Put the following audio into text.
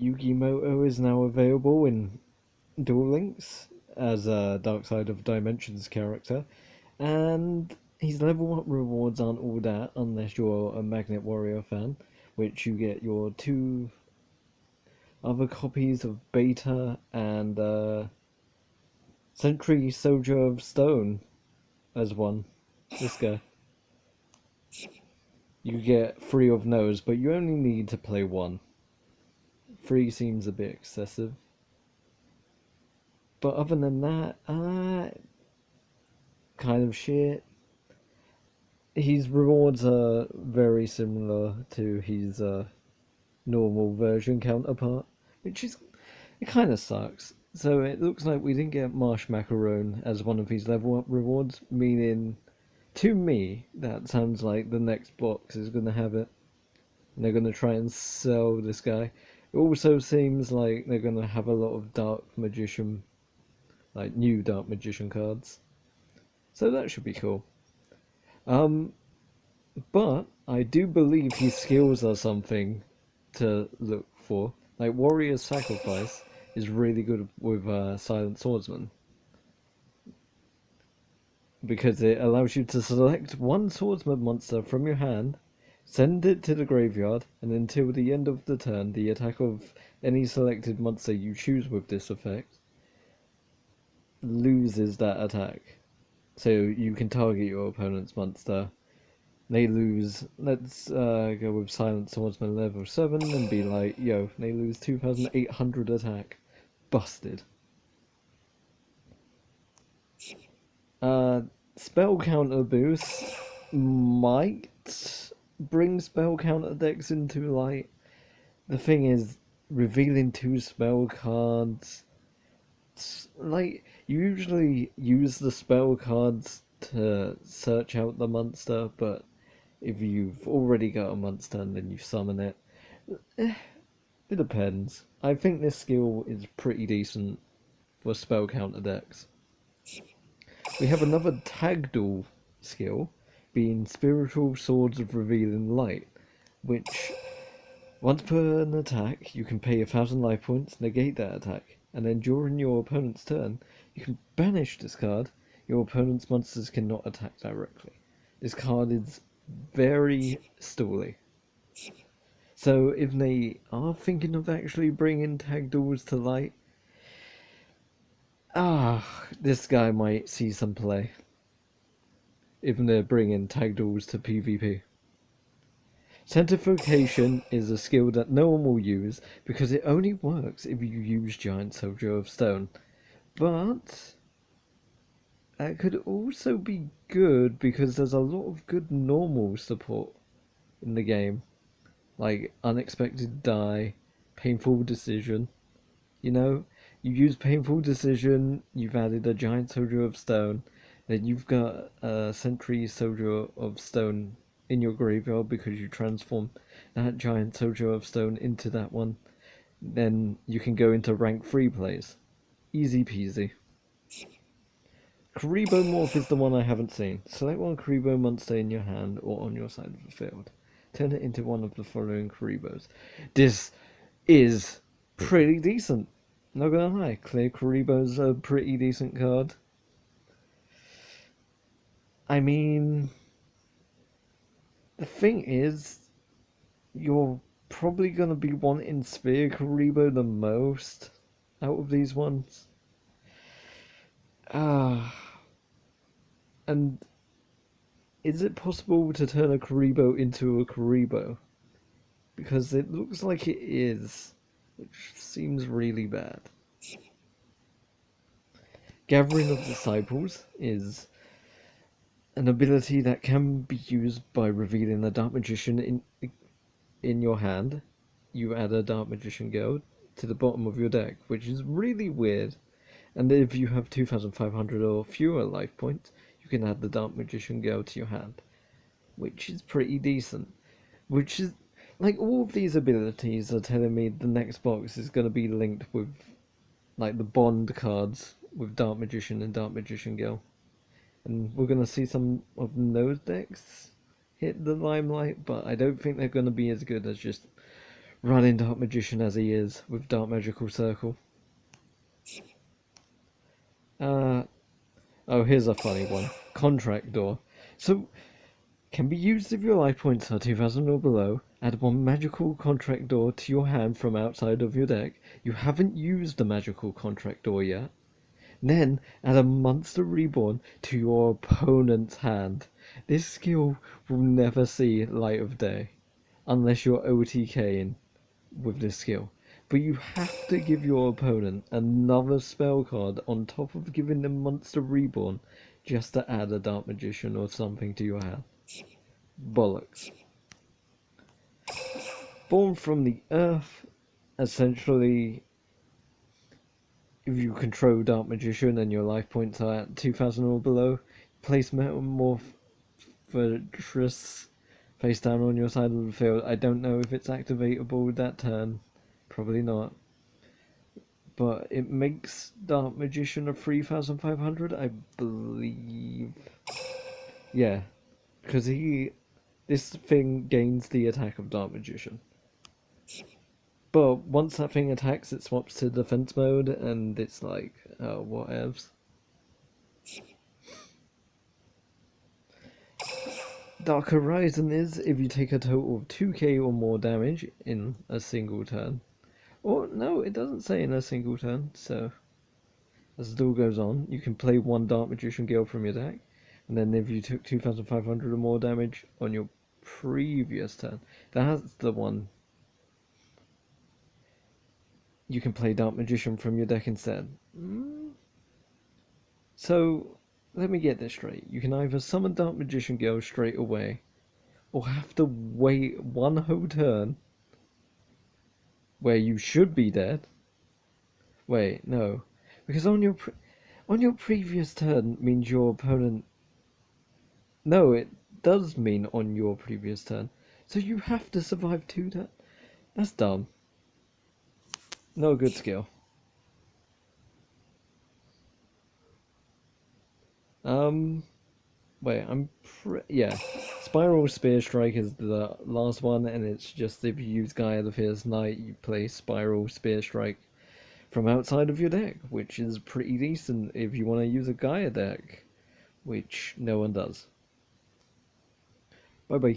Yugi Muto is now available in Duel Links as a Dark Side of Dimensions character, and his level up rewards aren't all that unless you're a Magnet Warrior fan, which you get your two other copies of Beta and Sentry Soldier of Stone as one. This guy. You get three of those, but you only need to play one. Three seems a bit excessive. But other than that, kind of shit. His rewards are very similar to his normal version counterpart, which is it kind of sucks. So it looks like we didn't get Marsh Macaron as one of his level up rewards, meaning to me that sounds like the next box is gonna have it. And they're gonna try and sell this guy. It also seems like they're gonna have a lot of Dark Magician, like new Dark Magician cards. So that should be cool. Um, but I do believe his skills are something to look for. Like Warrior's Sacrifice is really good with Silent Swordsman because it allows you to select one swordsman monster from your hand, send it to the graveyard, and until the end of the turn, the attack of any selected monster you choose with this effect loses that attack. So you can target your opponent's monster. They lose. Let's go with Silent Swordsman level 7 and be like, yo, they lose 2,800 attack. Busted. Uh, Spell counter boost might bring spell counter decks into light. The thing is, revealing two spell cards. Like, you usually use the spell cards to search out the monster, but if you've already got a monster and then you summon it, eh, it depends. I think this skill is pretty decent for spell counter decks. We have another tag duel skill, being Spiritual Swords of Revealing Light, which once per an attack you can pay 1,000 life points, negate that attack, and then during your opponent's turn you can banish this card. Your opponent's monsters cannot attack directly. This card is very stally. So if they are thinking of actually bringing tag duels to light, this guy might see some play. If they're bringing tag duels to PvP. Centrifucation is a skill that no one will use because it only works if you use Giant Soldier of Stone. But that could also be good because there's a lot of good normal support in the game. Like Unexpected Die, Painful Decision. You know, you use Painful Decision, you've added a Giant Soldier of Stone, then you've got a Sentry Soldier of Stone in your graveyard because you transform that Giant Soldier of Stone into that one. Then you can go into rank 3 plays. Easy peasy. Karibo Morph is the one I haven't seen. Select one Karibo monster in your hand or on your side of the field. Turn it into one of the following Karibos. This is pretty decent. Not gonna lie, Clear Karibo's a pretty decent card. I mean, the thing is, you're probably gonna be wanting Sphere Karibo the most out of these ones. Ah, and is it possible to turn a Karibo into a Karibo? Because it looks like it is, which seems really bad. Gathering of Disciples is an ability that can be used by revealing a Dark Magician in your hand. You add a Dark Magician Girl to the bottom of your deck, which is really weird. And if you have 2,500 or fewer life points, you can add the Dark Magician Girl to your hand, which is pretty decent. Which is like all of these abilities are telling me the next box is going to be linked with like the Bond cards with Dark Magician and Dark Magician Girl. And we're going to see some of those decks hit the limelight, but I don't think they're going to be as good as just running Dark Magician as he is with Dark Magical Circle. Uh, oh, here's a funny one. Contract Door. So, can be used if your life points are 2000 or below. Add one magical contract door to your hand from outside of your deck. You haven't used the magical contract door yet. Then add a monster reborn to your opponent's hand. This skill will never see light of day unless you're OTKing with this skill. But you have to give your opponent another spell card on top of giving them Monster Reborn just to add a Dark Magician or something to your hand. Bollocks. Born from the Earth, essentially, if you control Dark Magician and your life points are at 2000 or below, place Metamorph Fortress face down on your side of the field. I don't know if it's activatable that turn. Probably not. But it makes Dark Magician a 3500, I believe. Yeah, because this thing gains the attack of Dark Magician. But once that thing attacks, it swaps to defense mode, and it's like, oh, whatevs. Dark Horizon is if you take a total of 2k or more damage in a single turn. Or, no, it doesn't say in a single turn, so as it all goes on, you can play one Dark Magician Guild from your deck, and then if you took 2500 or more damage on your previous turn, that's the one. You can play Dark Magician from your deck instead. So, let me get this straight. You can either summon Dark Magician Girl straight away, or have to wait one whole turn where you should be dead. Wait, no, because on your previous turn means your opponent. No, it does mean on your previous turn. So you have to survive two turns. That's dumb. No good skill. Wait, yeah. Spiral Spear Strike is the last one, and it's just if you use Gaia the Fierce Knight, you play Spiral Spear Strike from outside of your deck, which is pretty decent if you want to use a Gaia deck, which no one does. Bye bye.